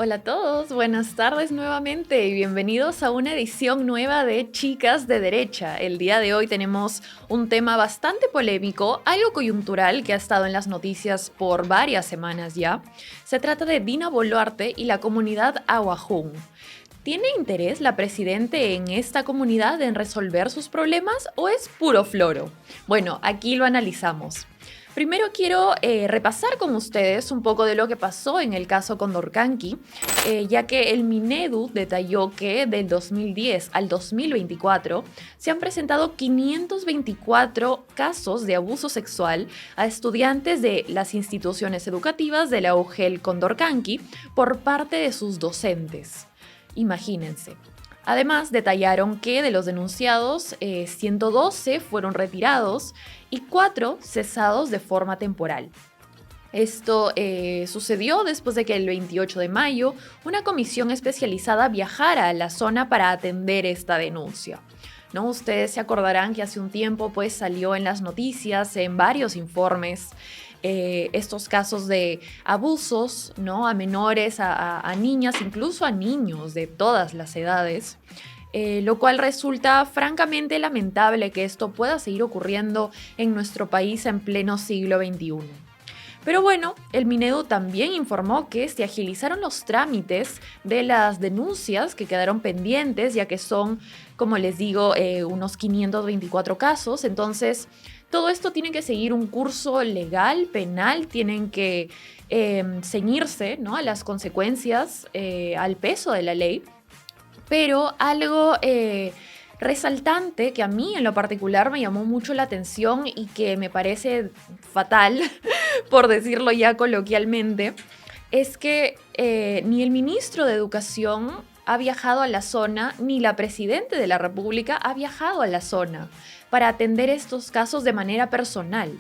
Hola a todos, buenas tardes nuevamente y bienvenidos a una edición nueva de Chicas de Derecha. El día de hoy tenemos un tema bastante polémico, algo coyuntural que ha estado en las noticias por varias semanas ya. Se trata de Dina Boluarte y la comunidad Awajún. ¿Tiene interés la presidente en esta comunidad en resolver sus problemas o es puro floro? Bueno, aquí lo analizamos. Primero quiero repasar con ustedes un poco de lo que pasó en el caso Condorcanqui, ya que el Minedu detalló que del 2010 al 2024 se han presentado 524 casos de abuso sexual a estudiantes de las instituciones educativas de la UGEL Condorcanqui por parte de sus docentes. Imagínense. Además, detallaron que de los denunciados, 112 fueron retirados y 4 cesados de forma temporal. Esto sucedió después de que el 28 de mayo una comisión especializada viajara a la zona para atender esta denuncia. ¿No? Ustedes se acordarán que hace un tiempo pues, salió en las noticias, en varios informes, estos casos de abusos, ¿no? A menores, a niñas, incluso a niños de todas las edades. Lo cual resulta francamente lamentable que esto pueda seguir ocurriendo en nuestro país en pleno siglo XXI. Pero bueno, el Minedu también informó que se agilizaron los trámites de las denuncias que quedaron pendientes, ya que son, como les digo, unos 524 casos. Entonces, todo esto tiene que seguir un curso legal, penal, tienen que ceñirse, ¿no?, a las consecuencias, al peso de la ley. Pero algo resaltante que a mí en lo particular me llamó mucho la atención y que me parece fatal, por decirlo ya coloquialmente, es que ni el ministro de Educación ha viajado a la zona, ni la presidenta de la República ha viajado a la zona para atender estos casos de manera personal.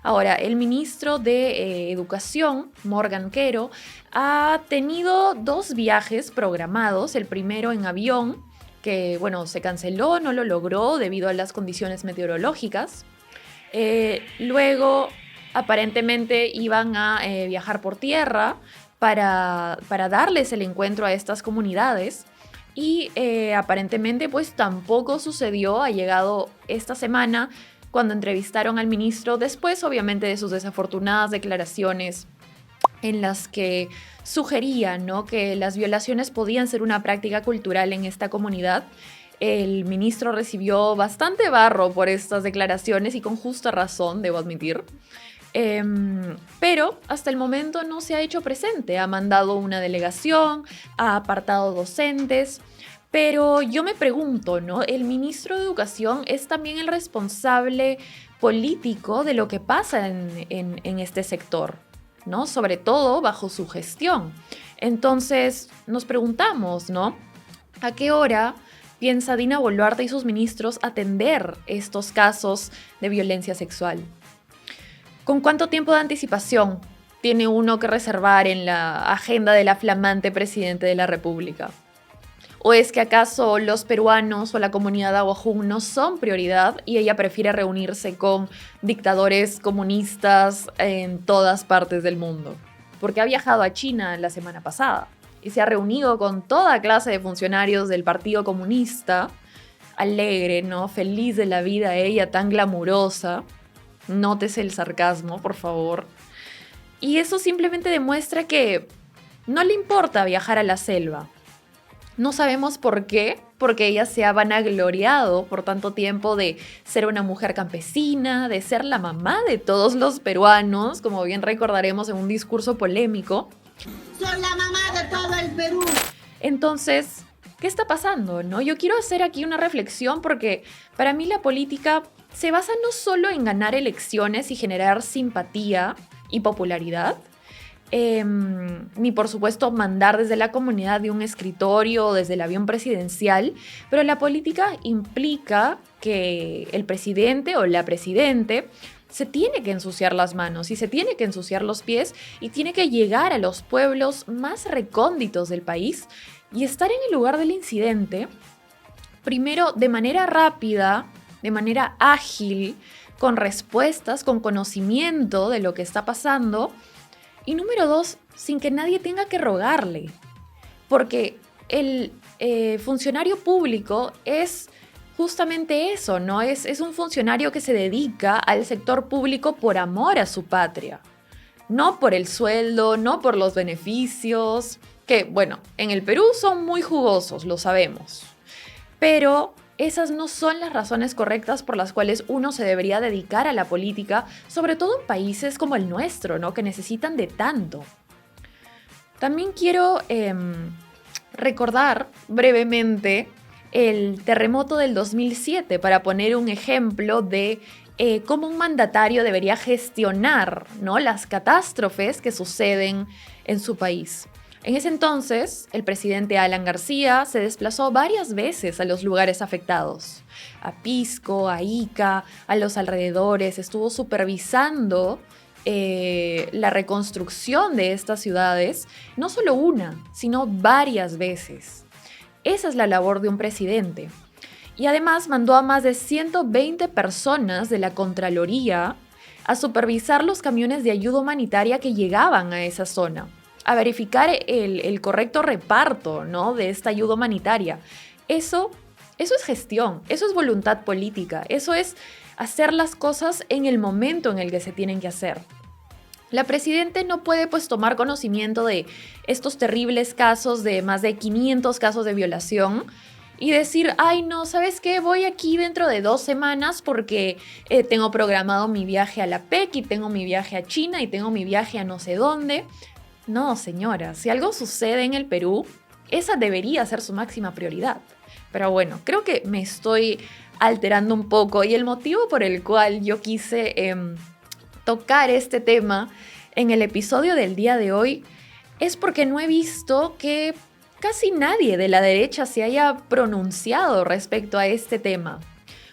Ahora, el ministro de Educación, Morgan Quero, ha tenido 2 viajes programados, el primero en avión, que bueno, se canceló, no lo logró debido a las condiciones meteorológicas. Luego, aparentemente iban a viajar por tierra para darles el encuentro a estas comunidades. Y aparentemente pues tampoco sucedió, ha llegado esta semana cuando entrevistaron al ministro, después obviamente de sus desafortunadas declaraciones en las que sugería, ¿no?, que las violaciones podían ser una práctica cultural en esta comunidad. El ministro recibió bastante barro por estas declaraciones y con justa razón, debo admitir. Pero hasta el momento no se ha hecho presente, ha mandado una delegación, ha apartado docentes. Pero yo me pregunto, ¿no? El ministro de Educación es también el responsable político de lo que pasa en este sector, ¿no? Sobre todo bajo su gestión. Entonces nos preguntamos, ¿no? ¿A qué hora piensa Dina Boluarte y sus ministros atender estos casos de violencia sexual? ¿Con cuánto tiempo de anticipación tiene uno que reservar en la agenda de la flamante presidente de la República? ¿O es que acaso los peruanos o la comunidad Awajún no son prioridad y ella prefiere reunirse con dictadores comunistas en todas partes del mundo? Porque ha viajado a China la semana pasada y se ha reunido con toda clase de funcionarios del Partido Comunista, alegre, ¿no? Feliz de la vida ella, tan glamurosa. Nótese el sarcasmo, por favor. Y eso simplemente demuestra que no le importa viajar a la selva. No sabemos por qué, porque ella se ha vanagloriado por tanto tiempo de ser una mujer campesina, de ser la mamá de todos los peruanos, como bien recordaremos en un discurso polémico. Soy la mamá de todo el Perú. Entonces, ¿qué está pasando, no? Yo quiero hacer aquí una reflexión porque para mí la política se basa no solo en ganar elecciones y generar simpatía y popularidad, ni por supuesto mandar desde la comunidad de un escritorio o desde el avión presidencial, pero la política implica que el presidente o la presidente se tiene que ensuciar las manos y se tiene que ensuciar los pies y tiene que llegar a los pueblos más recónditos del país y estar en el lugar del incidente, primero de manera rápida, de manera ágil, con respuestas, con conocimiento de lo que está pasando. Y número 2, sin que nadie tenga que rogarle, porque el funcionario público es justamente eso, ¿no? Es un funcionario que se dedica al sector público por amor a su patria, no por el sueldo, no por los beneficios, que, bueno, en el Perú son muy jugosos, lo sabemos, pero esas no son las razones correctas por las cuales uno se debería dedicar a la política, sobre todo en países como el nuestro, ¿no? Que necesitan de tanto. También quiero recordar brevemente el terremoto del 2007 para poner un ejemplo de cómo un mandatario debería gestionar, ¿no?, las catástrofes que suceden en su país. En ese entonces, el presidente Alan García se desplazó varias veces a los lugares afectados, a Pisco, a Ica, a los alrededores, estuvo supervisando la reconstrucción de estas ciudades, no solo una, sino varias veces. Esa es la labor de un presidente. Y además mandó a más de 120 personas de la Contraloría a supervisar los camiones de ayuda humanitaria que llegaban a esa zona, a verificar el correcto reparto, ¿no?, de esta ayuda humanitaria. Eso es gestión, eso es voluntad política, eso es hacer las cosas en el momento en el que se tienen que hacer. La presidenta no puede tomar conocimiento de estos terribles casos, de más de 500 casos de violación, y decir, ay no, ¿sabes qué? Voy aquí dentro de 2 semanas porque tengo programado mi viaje a la PEC y tengo mi viaje a China y tengo mi viaje a no sé dónde. No, señora, si algo sucede en el Perú, esa debería ser su máxima prioridad. Pero bueno, creo que me estoy alterando un poco y el motivo por el cual yo quise tocar este tema en el episodio del día de hoy es porque no he visto que casi nadie de la derecha se haya pronunciado respecto a este tema.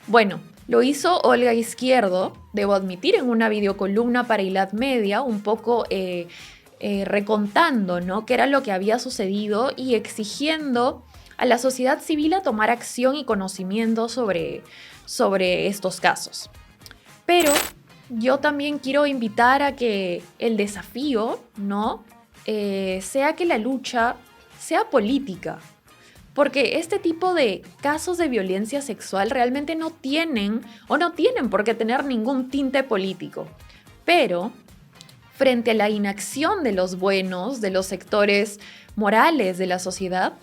Bueno, lo hizo Olga Izquierdo, debo admitir, en una videocolumna para Ilad Media, un poco recontando, ¿no?, qué era lo que había sucedido y exigiendo a la sociedad civil a tomar acción y conocimiento sobre estos casos. Pero yo también quiero invitar a que el desafío, ¿no?, sea que la lucha sea política. Porque este tipo de casos de violencia sexual realmente no tienen por qué tener ningún tinte político. Pero frente a la inacción de los buenos, de los sectores morales de la sociedad,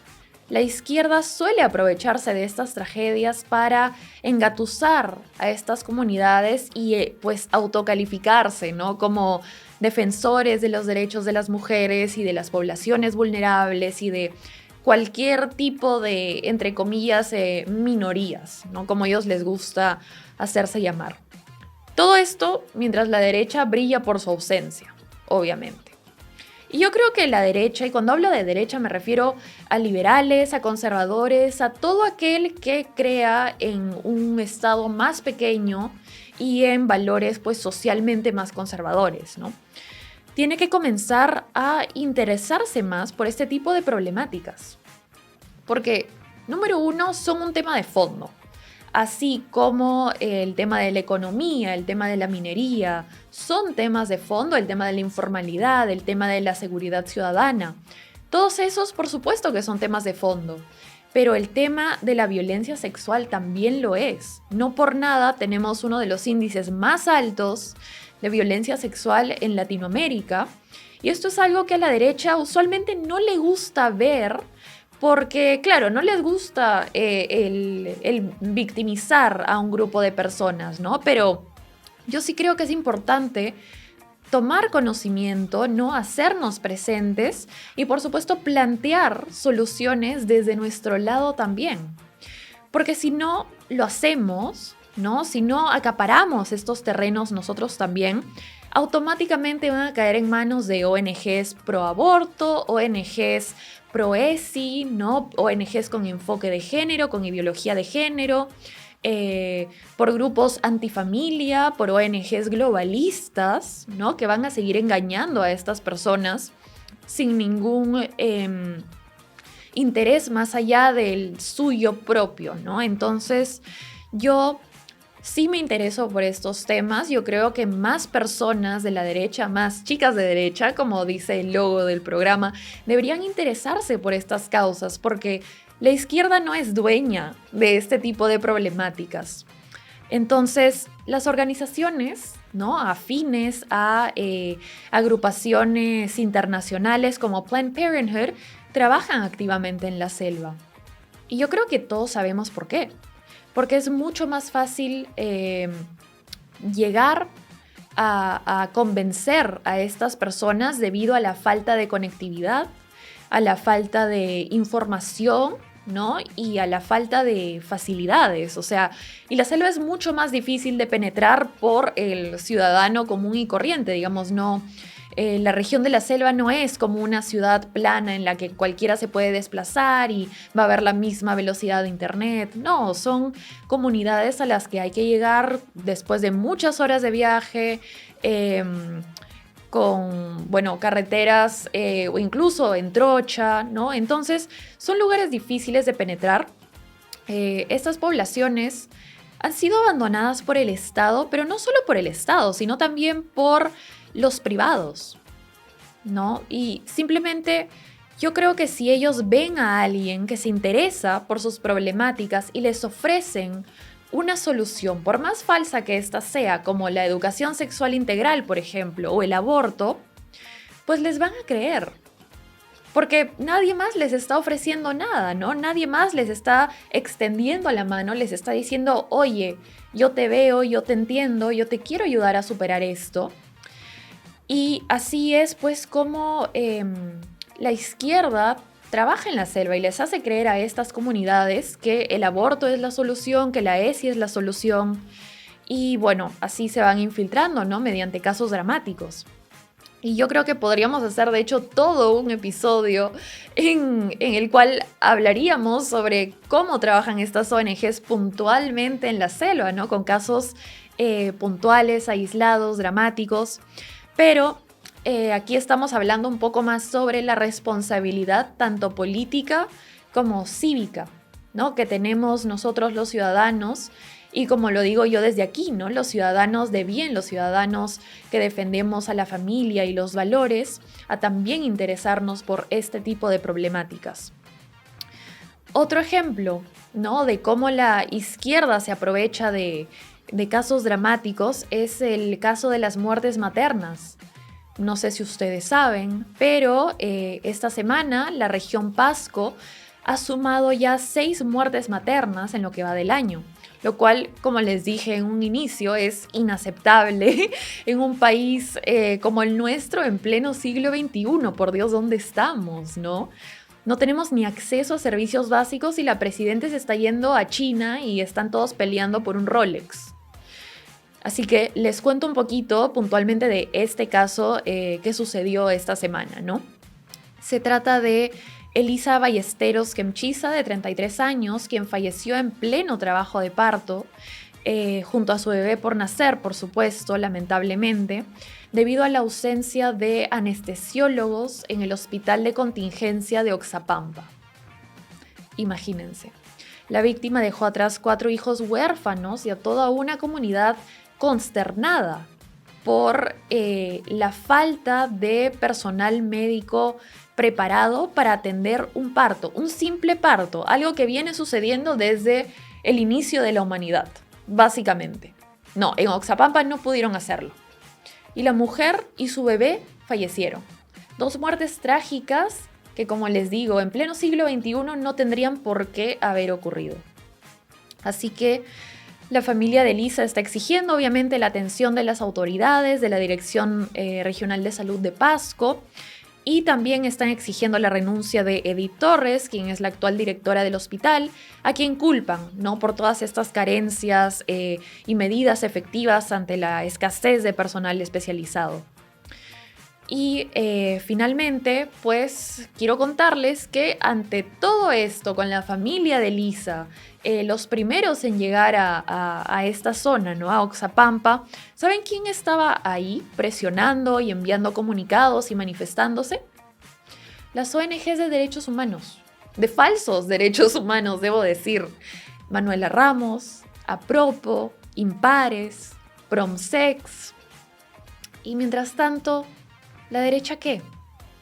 la izquierda suele aprovecharse de estas tragedias para engatusar a estas comunidades y autocalificarse, ¿no?, como defensores de los derechos de las mujeres y de las poblaciones vulnerables y de cualquier tipo de, entre comillas, minorías, ¿no?, como a ellos les gusta hacerse llamar. Todo esto mientras la derecha brilla por su ausencia, obviamente. Y yo creo que la derecha, y cuando hablo de derecha me refiero a liberales, a conservadores, a todo aquel que crea en un Estado más pequeño y en valores socialmente más conservadores, ¿no?, tiene que comenzar a interesarse más por este tipo de problemáticas. Porque, número uno, son un tema de fondo. Así como el tema de la economía, el tema de la minería, son temas de fondo, el tema de la informalidad, el tema de la seguridad ciudadana. Todos esos, por supuesto que son temas de fondo, pero el tema de la violencia sexual también lo es. No por nada tenemos uno de los índices más altos de violencia sexual en Latinoamérica, y esto es algo que a la derecha usualmente no le gusta ver, porque, claro, no les gusta el victimizar a un grupo de personas, ¿no? Pero yo sí creo que es importante tomar conocimiento, ¿no?, hacernos presentes y, por supuesto, plantear soluciones desde nuestro lado también. Porque si no lo hacemos, ¿no?, si no acaparamos estos terrenos nosotros también, automáticamente van a caer en manos de ONGs pro aborto, ONGs pro ESI, ¿no?, ONGs con enfoque de género, con ideología de género, por grupos antifamilia, por ONGs globalistas, ¿no?, que van a seguir engañando a estas personas sin ningún interés más allá del suyo propio, ¿no? Entonces, yo sí me intereso por estos temas. Yo creo que más personas de la derecha, más chicas de derecha, como dice el logo del programa, deberían interesarse por estas causas, porque la izquierda no es dueña de este tipo de problemáticas. Entonces, las organizaciones, ¿no?, afines a agrupaciones internacionales como Planned Parenthood trabajan activamente en la selva. Y yo creo que todos sabemos por qué. Porque es mucho más fácil llegar a convencer a estas personas debido a la falta de conectividad, a la falta de información, ¿no? Y a la falta de facilidades. O sea, y la selva es mucho más difícil de penetrar por el ciudadano común y corriente, digamos, no. La región de la selva no es como una ciudad plana en la que cualquiera se puede desplazar y va a haber la misma velocidad de internet. No, son comunidades a las que hay que llegar después de muchas horas de viaje, con, bueno, carreteras o incluso en trocha, ¿no? Entonces, son lugares difíciles de penetrar. Estas poblaciones han sido abandonadas por el Estado, pero no solo por el Estado, sino también por los privados, ¿no? Y simplemente yo creo que si ellos ven a alguien que se interesa por sus problemáticas y les ofrecen una solución, por más falsa que ésta sea, como la educación sexual integral, por ejemplo, o el aborto, pues les van a creer. Porque nadie más les está ofreciendo nada, ¿no? Nadie más les está extendiendo la mano, les está diciendo, oye, yo te veo, yo te entiendo, yo te quiero ayudar a superar esto. Y así es pues como la izquierda trabaja en la selva y les hace creer a estas comunidades que el aborto es la solución, que la ESI es la solución. Y bueno, así se van infiltrando, ¿no? Mediante casos dramáticos. Y yo creo que podríamos hacer, de hecho, todo un episodio en el cual hablaríamos sobre cómo trabajan estas ONGs puntualmente en la selva, ¿no? Con casos puntuales, aislados, dramáticos. Pero aquí estamos hablando un poco más sobre la responsabilidad tanto política como cívica, ¿no?, que tenemos nosotros los ciudadanos. Y como lo digo yo desde aquí, ¿no?, los ciudadanos de bien, los ciudadanos que defendemos a la familia y los valores, a también interesarnos por este tipo de problemáticas. Otro ejemplo, ¿no?, de cómo la izquierda se aprovecha de casos dramáticos es el caso de las muertes maternas. No sé si ustedes saben, pero esta semana la región Pasco ha sumado ya 6 muertes maternas en lo que va del año, lo cual, como les dije en un inicio, es inaceptable en un país como el nuestro en pleno siglo XXI. Por Dios, ¿dónde estamos, no? No tenemos ni acceso a servicios básicos y la presidenta se está yendo a China y están todos peleando por un Rolex. Así que les cuento un poquito puntualmente de este caso que sucedió esta semana, ¿no? Se trata de Elisa Ballesteros Kemchisa, de 33 años, quien falleció en pleno trabajo de parto, junto a su bebé por nacer, por supuesto, lamentablemente, debido a la ausencia de anestesiólogos en el hospital de contingencia de Oxapampa. Imagínense. La víctima dejó atrás 4 hijos huérfanos y a toda una comunidad consternada por la falta de personal médico preparado para atender un parto, un simple parto, algo que viene sucediendo desde el inicio de la humanidad, básicamente. No, en Oxapampa no pudieron hacerlo. Y la mujer y su bebé fallecieron. 2 muertes trágicas que, como les digo, en pleno siglo XXI no tendrían por qué haber ocurrido. Así que la familia de Elisa está exigiendo, obviamente, la atención de las autoridades, de la Dirección Regional de Salud de Pasco, y también están exigiendo la renuncia de Edith Torres, quien es la actual directora del hospital, a quien culpan, ¿no?, por todas estas carencias y medidas efectivas ante la escasez de personal especializado. Y finalmente, pues quiero contarles que ante todo esto, con la familia de Elisa, los primeros en llegar a esta zona, ¿no?, a Oxapampa, ¿saben quién estaba ahí presionando y enviando comunicados y manifestándose? Las ONGs de derechos humanos, de falsos derechos humanos, debo decir. Manuela Ramos, Apropo, impares, promsex. Y mientras tanto, ¿la derecha qué?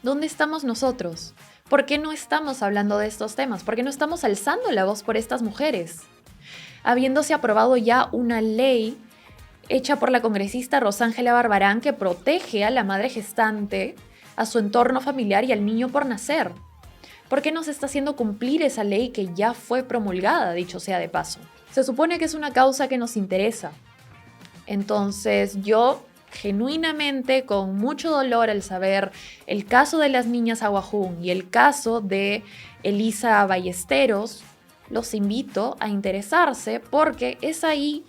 ¿Dónde estamos nosotros? ¿Por qué no estamos hablando de estos temas? ¿Por qué no estamos alzando la voz por estas mujeres? Habiéndose aprobado ya una ley hecha por la congresista Rosángela Barbarán que protege a la madre gestante, a su entorno familiar y al niño por nacer. ¿Por qué no se está haciendo cumplir esa ley que ya fue promulgada, dicho sea de paso? Se supone que es una causa que nos interesa. Entonces yo, genuinamente, con mucho dolor al saber el caso de las niñas Aguajún y el caso de Elisa Ballesteros, los invito a interesarse porque es ahí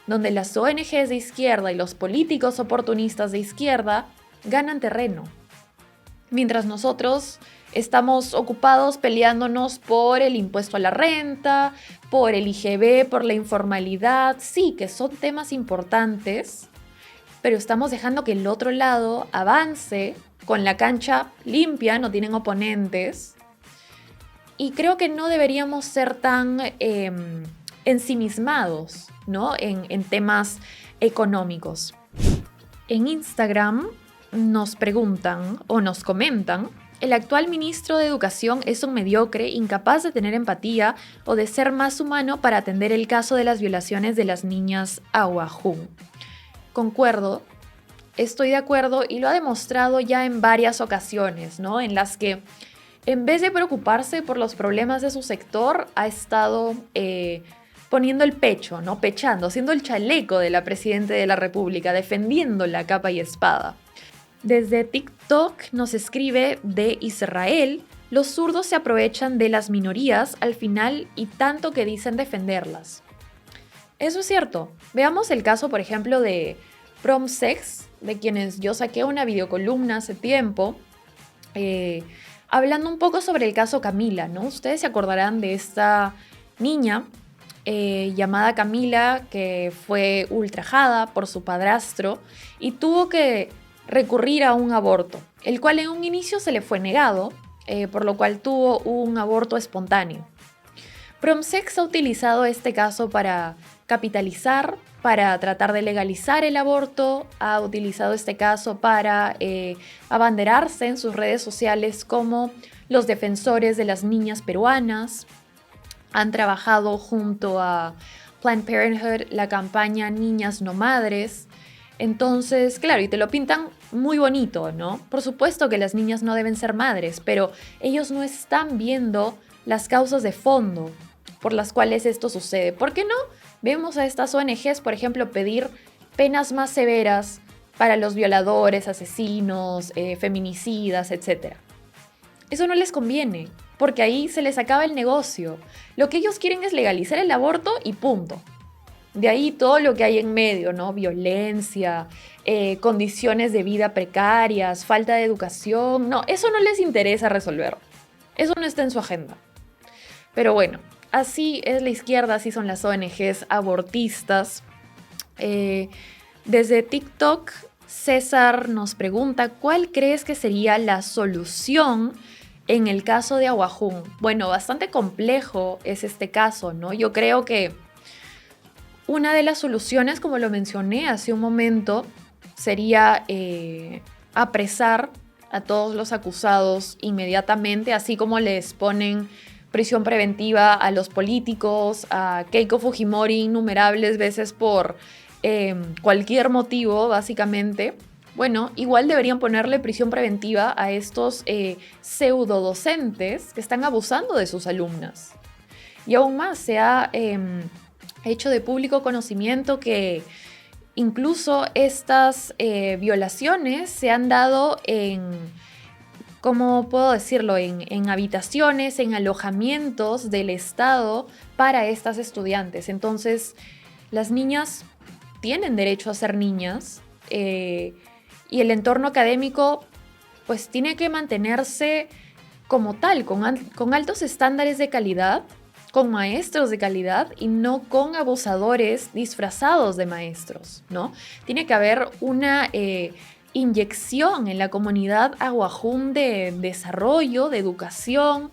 donde las ONGs de izquierda y los políticos oportunistas de izquierda ganan terreno. Mientras nosotros estamos ocupados peleándonos por el impuesto a la renta, por el IGB, por la informalidad, sí, que son temas importantes, pero estamos dejando que el otro lado avance con la cancha limpia, no tienen oponentes. Y creo que no deberíamos ser tan ensimismados, ¿no? en temas económicos. En Instagram nos preguntan o nos comentan: el actual ministro de Educación es un mediocre, incapaz de tener empatía o de ser más humano para atender el caso de las violaciones de las niñas Aguajún. Concuerdo, estoy de acuerdo y lo ha demostrado ya en varias ocasiones, ¿no? En las que en vez de preocuparse por los problemas de su sector, ha estado poniendo el pecho, ¿no? Pechando, haciendo el chaleco de la Presidenta de la República, defendiéndola a capa y espada. Desde TikTok nos escribe de Israel: los zurdos se aprovechan de las minorías al final y tanto que dicen defenderlas. Eso es cierto. Veamos el caso, por ejemplo, de Promsex, de quienes yo saqué una videocolumna hace tiempo, hablando un poco sobre el caso Camila, ¿no? Ustedes se acordarán de esta niña llamada Camila, que fue ultrajada por su padrastro y tuvo que recurrir a un aborto, el cual en un inicio se le fue negado, por lo cual tuvo un aborto espontáneo. Promsex ha utilizado este caso para capitalizar, para tratar de legalizar el aborto, ha utilizado este caso para abanderarse en sus redes sociales como los defensores de las niñas peruanas. Han trabajado junto a Planned Parenthood la campaña Niñas No Madres. Entonces, claro, y te lo pintan muy bonito, ¿no? Por supuesto que las niñas no deben ser madres, pero ellos no están viendo las causas de fondo por las cuales esto sucede. ¿Por qué no vemos a estas ONGs, por ejemplo, pedir penas más severas para los violadores, asesinos, feminicidas, etc.? Eso no les conviene, porque ahí se les acaba el negocio. Lo que ellos quieren es legalizar el aborto y punto. De ahí todo lo que hay en medio, ¿no? Violencia, condiciones de vida precarias, falta de educación. No, eso no les interesa resolver. Eso no está en su agenda. Pero bueno, así es la izquierda, así son las ONGs abortistas. Desde TikTok, César nos pregunta: ¿cuál crees que sería la solución en el caso de Aguajún? Bueno, bastante complejo es este caso, ¿no? Yo creo que una de las soluciones, como lo mencioné hace un momento, sería apresar a todos los acusados inmediatamente, así como les ponen prisión preventiva a los políticos, a Keiko Fujimori innumerables veces por cualquier motivo, básicamente. Bueno, igual deberían ponerle prisión preventiva a estos pseudodocentes que están abusando de sus alumnas. Y aún más, se ha hecho de público conocimiento que incluso estas violaciones se han dado en, ¿cómo puedo decirlo?, en habitaciones, en alojamientos del Estado para estas estudiantes. Entonces, las niñas tienen derecho a ser niñas, y el entorno académico pues tiene que mantenerse como tal, con altos estándares de calidad, con maestros de calidad y no con abusadores disfrazados de maestros, ¿no? Tiene que haber una inyección en la comunidad Aguajún de desarrollo, de educación,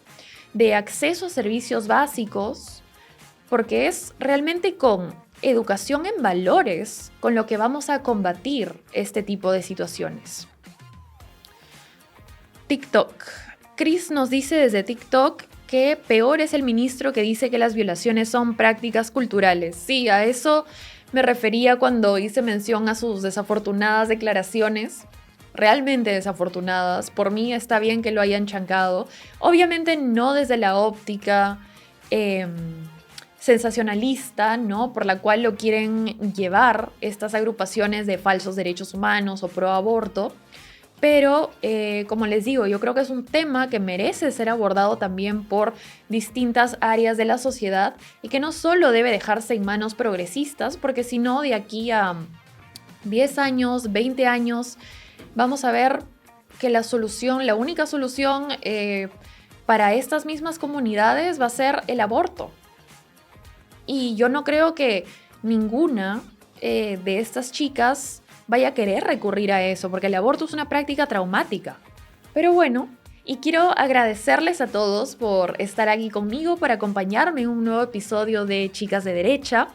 de acceso a servicios básicos, porque es realmente con educación en valores con lo que vamos a combatir este tipo de situaciones. TikTok. Chris nos dice desde TikTok que peor es el ministro que dice que las violaciones son prácticas culturales. Sí, a eso me refería cuando hice mención a sus desafortunadas declaraciones. Realmente desafortunadas. Por mí está bien que lo hayan chancado. Obviamente no desde la óptica sensacionalista, ¿no? Por la cual lo quieren llevar estas agrupaciones de falsos derechos humanos o pro aborto. Pero, como les digo, yo creo que es un tema que merece ser abordado también por distintas áreas de la sociedad y que no solo debe dejarse en manos progresistas, porque si no, de aquí a 10 años, 20 años, vamos a ver que la única solución para estas mismas comunidades va a ser el aborto. Y yo no creo que ninguna de estas chicas vaya a querer recurrir a eso, porque el aborto es una práctica traumática. Pero bueno, y quiero agradecerles a todos por estar aquí conmigo, para acompañarme en un nuevo episodio de Chicas de Derecha.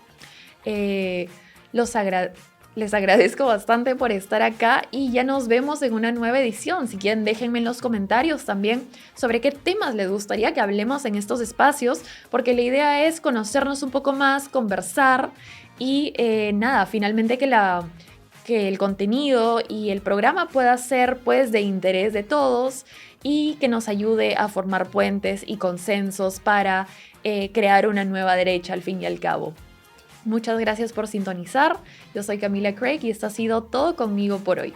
Les agradezco bastante por estar acá y ya nos vemos en una nueva edición. Si quieren, déjenme en los comentarios también sobre qué temas les gustaría que hablemos en estos espacios, porque la idea es conocernos un poco más, conversar y finalmente que el contenido y el programa pueda ser pues de interés de todos y que nos ayude a formar puentes y consensos para crear una nueva derecha al fin y al cabo. Muchas gracias por sintonizar. Yo soy Camila Craig y esto ha sido todo conmigo por hoy.